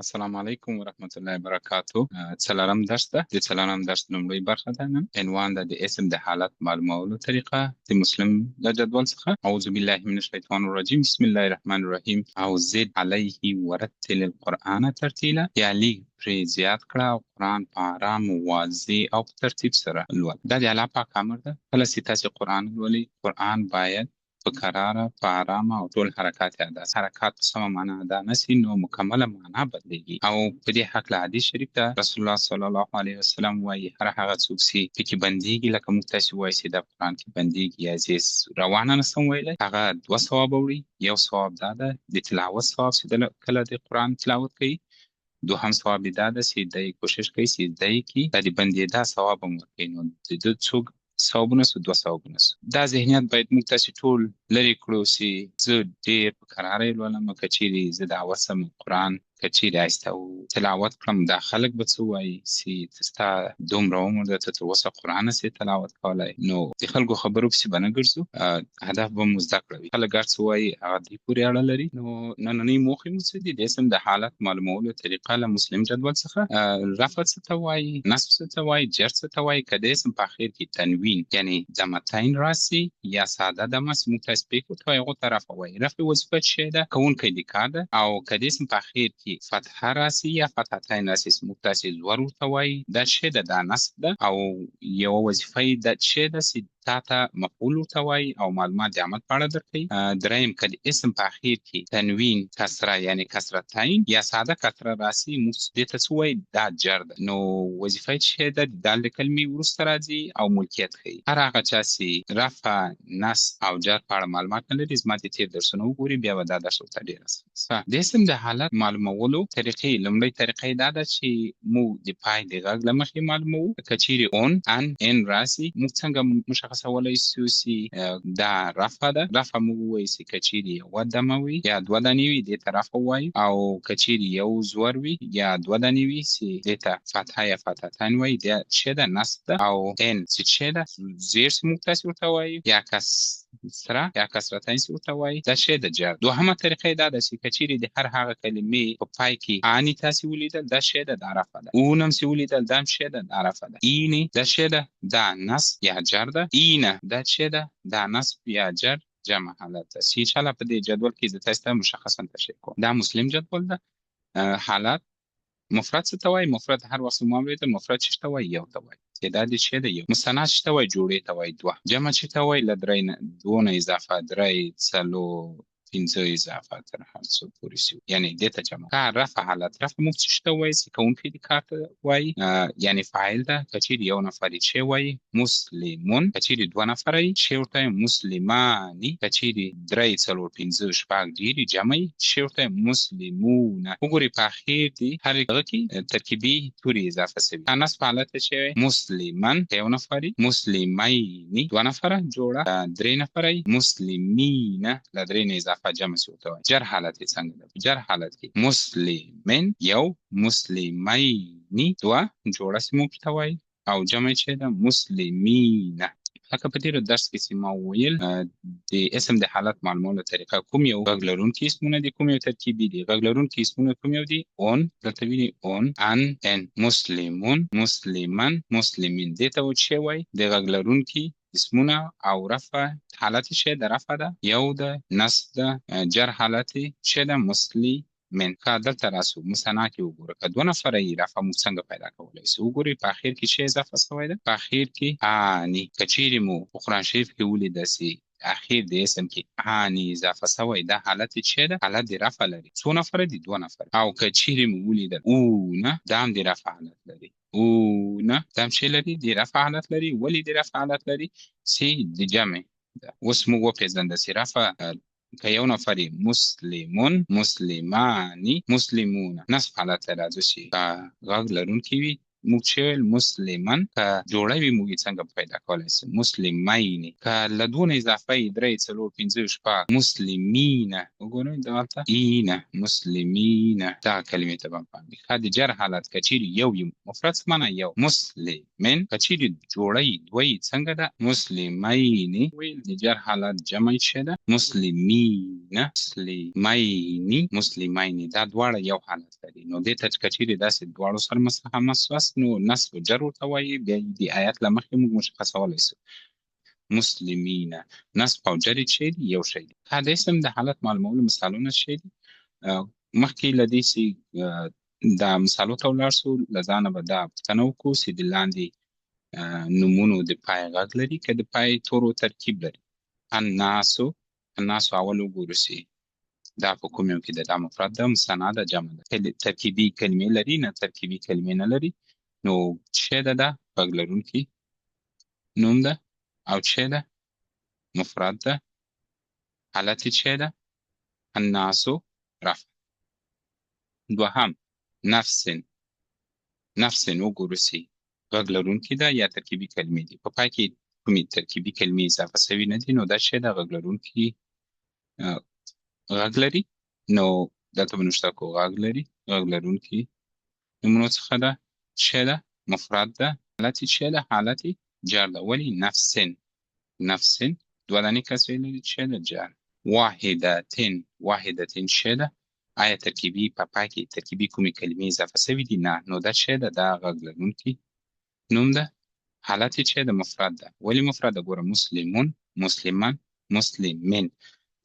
السلام علیکم ورحمت الله وبرکاتو. څلورم درس ده. د څلورم درس لومړی برخه ده. نن عنوان ده د اسم د حالت معلومولو طریقه د مسلم د جدول څخه. اعوذ بالله من الشیطان الرجیم. بسم الله الرحمن الرحیم. او زد علیه ورتل القرآن ترتیلا. یا لیگ پرې زیات کړه او قرآن په آرام واضح او په ترتیب سره لول. دا د الله پاک امر ده. کله چې تاسو قرآن لولئ، قرآن باید په قراره، په آرامه او ټول حرکات یې ادا. حرکات په سمه معنا ادا نسي نو مکمله معنا بدلیږي. او په دې هکله حدیث شریف ته رسول الله صلی الله علیه وسلم وایي هر هغه څوک چې پکې بندیږي، لکه موږ تاسې وایي چې د قرآن کې بندیږي یا زه روانه نسم ویلی، هغه 2 ثواب وړي. یو ثواب دا ده د تلاوت ثواب چې کله د قرآن تلاوت کوي. دوهم ثواب دا ده چې دی کوشش کوي چې دی کې د بندېدا ثواب هم ورکوي. نو د څوک ثوابونه سو 2 ثوابونه سو. دا ذهنیت باید موږ تاسې ټول لرې کړو چې زه ډېر په قراره یې لولم. که چیرې زه د اوسم قرآن که چیرې آهسته تلاوت کړم، دا خلک به څه وایي چې ستا دومره عمر ده، ته تر اوسه قرآن نسې تلاوت کولی. نو د خلکو خبرو پسې به نه ګرځو، هدف به مو زده کړه وي. خلک هر څه وایي هغه دې پورې اړه لري. نو نننۍ موخې مو څه دي؟ د اسم د حالت معلومولو طریقه له مسلم جدول څخه. رفع څه ته وایي، نصب څه ته وایي، جر څه ته وایي. که د اسم په اخر کې تنوین یعنی ضمتین راسي یا ساده ضمه چې موږ تاسې پرېښود ته هغو ته رفع وایي. رفع وظیفه څه شی ده؟ کوونکی د کار ده. او که د اسم په اخر کې فتحه راسي یا فتحتین راسي چې موږ تاسې زور ورته وایي، دا څه شی ده؟ دا نصب ده. او یوه وظیفه یې دا څه شی ده چې تا ته مفعول ورته وایي او معلومات د عمل په اړه درکوي. دریم که د اسم په اخر کې تنوین کسره یعنی کسرتین یا ساده کسره راسي، موږ دې ته څه وایي؟ دا جر ده. نو وظیفه یې څه شی ده؟ د دال د کلمې وروسته راځي او ملکیت ښیي. هر هغه چا چې رفع، نصب او جر په اړه معلومات نه لري، زما د تېر درسونه وګوري، بیا به دا درس ورته ډېر اسانه. د اسم د حالت معلومولو طریقې لومړۍ طریقه دا ده چې موږ د پای د غږ له مخې معلوموو. که چیرې اون، ان، ان راسي، موږ څنګه مشخصولی سو چې دا رفع ده؟ رفع موږ ووایو چې که چیرې یوه دمه وي یا 2 دانې وي، دې ته رفع وایو. او که چیرې یو زور وي یا 2 دانې وي چې دې ته فتحه یا فتحتین وایي، دا څه ده؟ نصب ده. او ان چې څه ده؟ زیر چې موږ تاسې ورته وایو، یا کسره یا کسرتین چې ورته وایي، دا څه ده؟ جر. دوهمه طریقه دا ده چې که چیرې د هر هغه کلمې په پای کې اني تاسې ولیدل، دا څه ده؟ دا رفع ده. اون هم چې ولیدل، دا هم څه ده؟ دا رفع ده. اینې دا څه ده؟ دا نصب یا جر ده. اینه دا څه ده؟ دا نصب یا جر جمع حالت ده. چې انشاءالله په دې جدول کې زه تاسو ته مشخصا تشریح کوم. دا مسلم جدول ده. حالت مفرد څه ته وایي؟ مفرد هر وخت ما ولیدل، مفرد څه ته وایي؟ یو ته وایي. تعداد یې څه ده؟ یو. مثنی څه ته وایي؟ جوړې ته وایي 2. جمع څه ته وایي؟ له 2 نه اضافه 3 4 5 اضافه تر هر څو پورې شي، یعنی دې ته جمع. کار رفع حالت. رفع موږ څه ته وایي؟ چې کوونکی د کار ته وایي، یعنی فاعل ده. که چیرې یو نفر یې څه وایي؟ مسلمون. که چیرې 2 نفره یې څه ورته وایي؟ مسلماني. که چیرې 3 4 5 6 ډېرې جمع یې څه ورته وایي؟ مسلمونه. وګورئ په اخر دې هر هغه کې ترکیبي توري اضافه شوي. نصب حالت څه وایي؟ مسلمن. که یو نفر یې مسلمیني، 2 نفره جوړه، 3 نفره یې مسلمینه، له 3 نه اضافه جمع شو ته وایي. جر حالت یې څنګه ده؟ جر حالت کې مسلمن یو، مسلمینی 2 جوړه چې موږ ته وایي، او جمع چې ده مسلمینه. لکه په تېرو درس کې چې ما وویل د اسم د حالت معلومولو طریقه کوم یو غږ لرونکي اسمونه دي، کوم یو ترکیبي دي. غږ لرونکي اسمونه کوم یو دي؟ اون، دلته ویني اون، ان، ان. مسلمون، مسلمن، مسلمین. دې ته څه وایي؟ د غږ لرونکي اسمونه. او رفع حالت څه ده؟ رفع ده. یو ده، نصب ده. جر حالت څه ده؟ مسلمن. که دلته راسو مثنا کې وګوره، که 2 نفره یې رفع موږ څنګه پیدا کولی شو؟ وګورئ په اخر کې څه اضافه شوی ده؟ په اخر کې اني. که چیرې مو په قرآن شریف کې ولیده چې اخر د اسم کې اني اضافه شوی، دا حالت څه ده؟ حالت د رفع لري. څو نفره دي؟ 2 نفره. او که چیرې مو ولیدل اونه، دا هم د رفع حالت لري. اونه دا هم څه لري؟ د رفع حالت لري. ولې د رفع حالت لري؟ چې د جمع ده. اوس موږ وپېژنده چې رفع که یو نفر مسلمون، مسلمانی، مسلمونه. نصب حالت راځي چې غږ لرونکي وي موږ چې ویل مسلمن که جوړه وي موږ یې څنګه پیدا کولی شو مسلمین که له دوه نه اضافه یې درې څلور پنځه شپږ مسلمین وګورئ دلته اینه مسلمین دا کلمې ته به پام وي. ښه د جر حالت که چیرې یو وي مفرد څه معنی یو مسلمن که چیرې جوړه یي دوه یي څنګه ده مسلمین ویل د جر حالت جمع یې څه ده مسلمین مسلمین دا دواړه یو حالت لري نو دې ته که چیرې داسې دواړو سره مخامخ شوست نو نصب و جر ورته وایي بیا د آیت له مخکې موږ مشخصولی شو مسلمین نصب او جر چې دی یو شی دی. دا اسم د حالت معلومولو مثالونه شی دي مخکې له دې چې دا مثالو ته ولاړ شو له ځانه به دا پوښتنه وکړو چې د لاندې نومونو د پای غږ لري که د پای تورو ترکیب لري الناسو اول وګورو چې دا په کوم یو کې ده دا مفرد ده مثنی ده جمع ده ترکیبي کلمې لري نه ترکیبي کلمې نه لري نو څه ده دا غږ لرونکي نوم ده او څه ده مفرد ده حالت څه ده الناسو رفع. دوهم نفس وګورو چې غږ لرونکي ده یا ترکیبي کلمې دي په پای کې کومې ترکیبي کلمې اضافه شوي نه دي نو دا څه ده غږ لرونکي غږ لري نو دلته به نوشته کړو غږ لري غږ لرونکي نومونو څخه ده څه ده مفرد ده حالت څه ده حالت جر ده ولې نفس دوه دانې کسرې لري څه ده جر واحدتن څه ده آیا ترکیبي په پای کې ترکیبي کومې کلمې اضافه شوي دي نه نو دا څه ده دا غږ لرونکي نوم ده حالت څه ده مفرد ده ولې مفرد ده ګوره مسلمون مسلمان مسلمین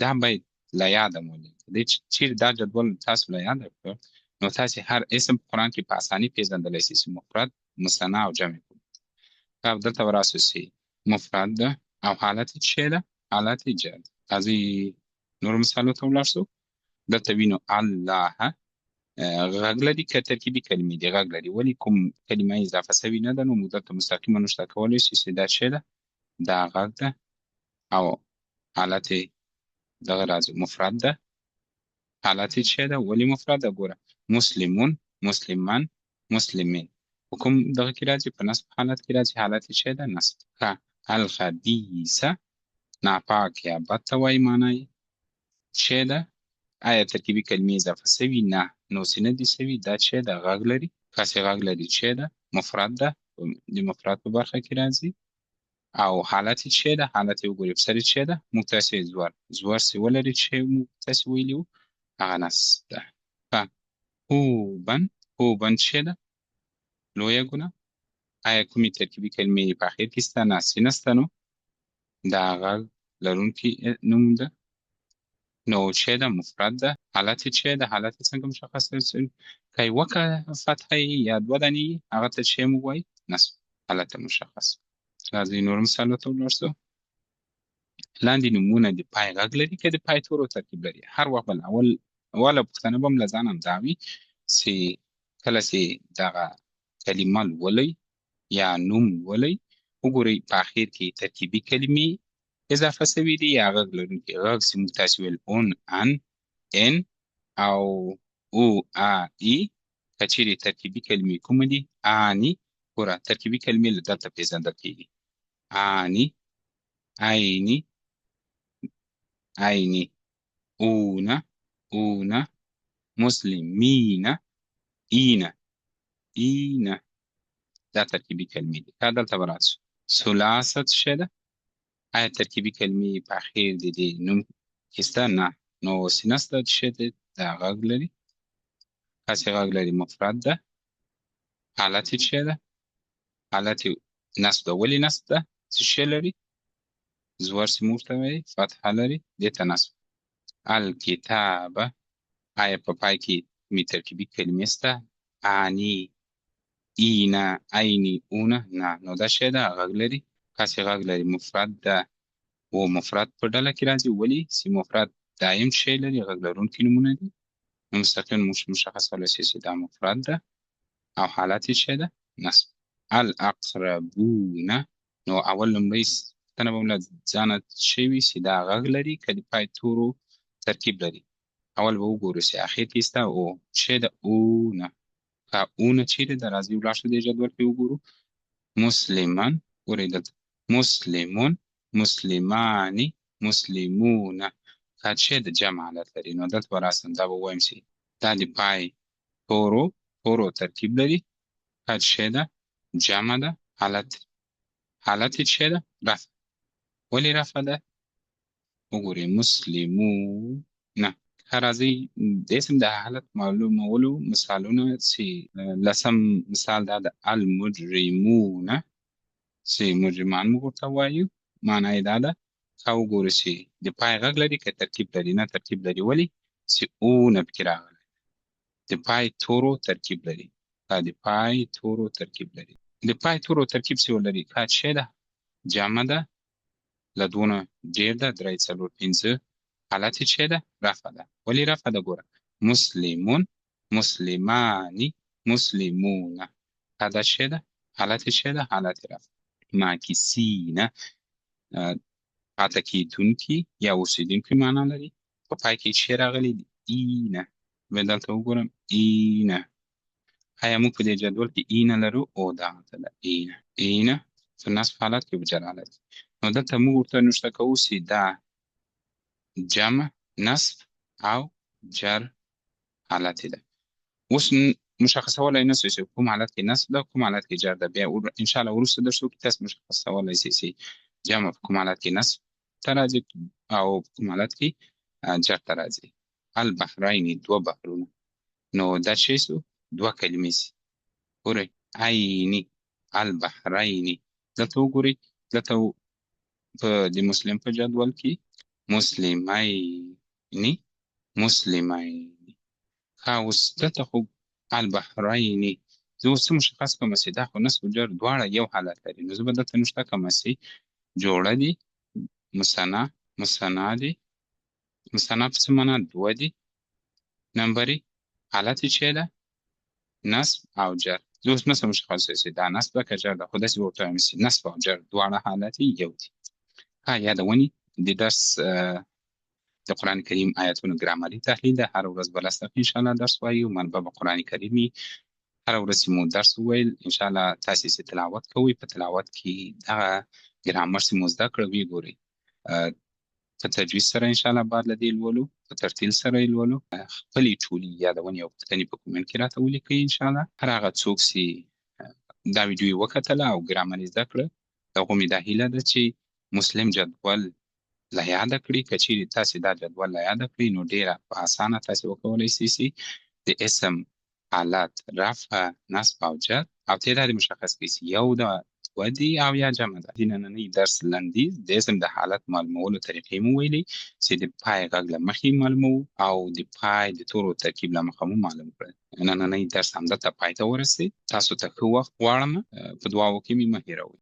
دا باید له یاده مو لري چیرې دا جدول تاسو له یاده کړ نو تاسو هر اسم په قرآن کې په اساني پیژندلی شئ چې مفرد مثنی او جمع کوم دلته به راسو چې مفرد ده او حالت څه ده حالت جر ده راځئ نور مثالو ته ولاړ شو دلته وینو الله غږ لري که ترکیبي کلمې دي غږ لري ولې کوم کلمه اضافه شوي نه ده نو موږ دلته مستقیما نشته کولی شو چې دا څه ده دا غږ ده او حالت دغه راځي مفرد ده حالت څه ده ولې مفرد ده ګوره مسلمون مسلمان مسلمین کوم دغه کې راځي په نصب حالت کې راځي حالت څه ده نصب ښه الخبیثه ناپاک یا بد ته وایي معنی څه ده آیا ترکیبي کلمې اضافه شوي نه نو چې نه دي شوي دا څه ده غږ لري کاسې غږ لري څه ده مفرد ده د مفرد په برخه کې راځي او حالت څه ده حالت وګورئ په سر څه ده موږ تاسې زور چې ولري چې موږ تاسې ویلي وو هغه نصب ده هوبن څه ده لویه ګونه آیا کومې ترکیبي کلمې په اخر کې شته نه چې نشته نو دا غږ لرونکي نوم ده نو څه ده مفرد ده حالت څه ده حالت څنګه مشخص ده که یوه فتحه یا دوه دانې هغه ته څه موږ وایي نصب حالت مشخص. راځئ نور مثالو ته ولاړ شو لاندې نومونه د پای غږ لري که د پای تورو ترکیب لري هر وخت بل اوله پوښتنه به هم له ځانه دا وي چې کله چې دغه کلمه لولئ یا نوم لولئ وګورئ په اخر کې ترکیبي کلمې اضافه شوي دي یا غږ لرونکي غږ چې موږ تاسې ویل اون ان ان او او ا ای که چیرې ترکیبي کلمې کومه دي اني ګوره ترکیبي کلمې له دلته پیژندل کېږي اني عیني اونا مسلمین اینا دا ترکیبي کلمې دي که دلته به راشو ثلاثه څه ده آیا ترکیبي کلمې په اخر د دې نوم کې شته نه نو چې نشته څه دی دا غږ لري هسې غږ لري مفرد ده حالت څه ده حالت نصب ده ولې نصب ده څه شی لري زور چې موږ ته وایي فتحه لري دې ته نصب الکتابه آیا په پای کې کومې ترکیبي کلمې شته اني اینا عیني اونا نه نو دا شی ده غږ لري هسې غږ لري مفرد ده و مفرد په ډله کې راځي ولې چې مفرد دایم شی لري غږ لرونکي نومونه دي نو مستقیم مشخصولی شي چې دا مفرد ده او حالت یې څه ده نصب الاقربون نو اول لومړی پوښتنه به مو له ځانه شی وي چې دا غږ لري که د پای تورو ترکیب لري اول به وګورو چې اخر کې شته او څه ده اونه که اونه چیرې د راځي ولاړ شو د جدول کې وګورو. مسلمان، ګورئ دلته مسلمون، مسلمانی، مسلمونه. که چې د جمع حالت لري نو دلته به راسم دا به وایم چې دا د پای تورو ترکیب لري. که چې ده جمع ده، حالت یې چې ده رفع. ولې رفع ده؟ وګورئ مسلمونه. که راځئ د اسم د حالت معلومولو مثالونه چې لسم مثال دا د المجرمونه چې مجرمان موږ ورته وایو، معنی یې دا ده که وګورئ چې د پای غږ لري که ترکیب لري؟ نه ترکیب لري. ولې؟ چې اونه پکې راغلی، د پای تورو ترکیب لري. دا د پای تورو ترکیب لري. د پای تورو ترکیب چې ولري که چې ده جمع ده، له دونه ډېر ده، درې څلور پنځه، حالت یې چې ده رفع ده. ولې رفع ده؟ ګوره مسلمون، مسلمانی، مسلمونه. که دا چې ده حالت یې چې ده حالت یې رفع. ماکسینه پاته کیدونکي یا اوسېدونکي معنا لري. په پای کې چې راغلی دی اینه. به دلته وګورم اینه. آیا موږ په دې جدول کې اینه لرو؟ او دغلته ده اینه په نصب حالت کې په جر حالت. نو دلته موږ ورته نوشته کوو چې دا جمع، نصب او جر حالت ده. اوس مشخصولی نه سو چې کوم حالت کې نصب ده، کوم حالت کې جر ده. بیا انشاءالله وروسته درسو کې تاسو مشخصولی سئ چې جمع په کوم حالت کې نصب ته راځي او په کوم حالت کې جر ته راځي. البحرین، دوه بحرونه. نو دا چې سو دوه کلمې سي. ګورئ عیني، البحریني. دلته وګورئ، دلته په د مسلم په جدول کې مسلمیني، مسلمیني. ښه اوس دلته خو البحریني زه اوس څه مشخص کړم چې دا خو نصب و جر دواړه یو حالت لري. نو زه به دلته نوشته کړم چې جوړه دي، مثنا دي. مثنا په څه معنا؟ دوه دي. نمبرې حالت یې چې ده نصب او جر. زه اوس نشم مشخصولی چې دا نصب ده که جر ده، خو داسې به ورته وایم چې نصب او جر دواړه حالت یې یو دي. ښه یادونې د درس د قرآن کریم آیتونو ګرامري تحلیل ده. هر ورځ به لس دقیقې انشاءالله درس وایو. منبع به قرآن کریم وي. هر ورځ چې مو درس وویل انشاءالله تاسې چې تلاوت کوئ، په تلاوت کې دغه ګرامر چې مو زده کړه وي ګورئ په تجوید سره انشاءالله بعد له دې لولو، په ترتیل سره یې لولو. خپلې ټولې یادونې او پوښتنې په کومنټ کې راته ولیکئ انشاءالله. هر هغه څوک چې دا ویډیو یې وکتله او ګرامر یې زده کړه، د هغو مې دا هیله ده چې مسلم جدول له یاده کړي. که چیرې تاسې دا جدول له یاده کړي نو ډېره په اسانه تاسې وکولی سئ چې د اسم حالت رفع، نصب او جر او تعداد مشخص کړئ چې یو ده، دوه دي او یا جمع ده. د نننۍ درس لنډیز د اسم د حالت معلومولو طریقې مو ویلې چې د پای غږ له مخې معلوموو او د پای د تورو ترکیب له مخه مو معلوم کړل. نننۍ درس همدلته پای ته ورسېد. تاسو ته ښه وخت غواړم. په دعاوو کې مې مه هېروئ.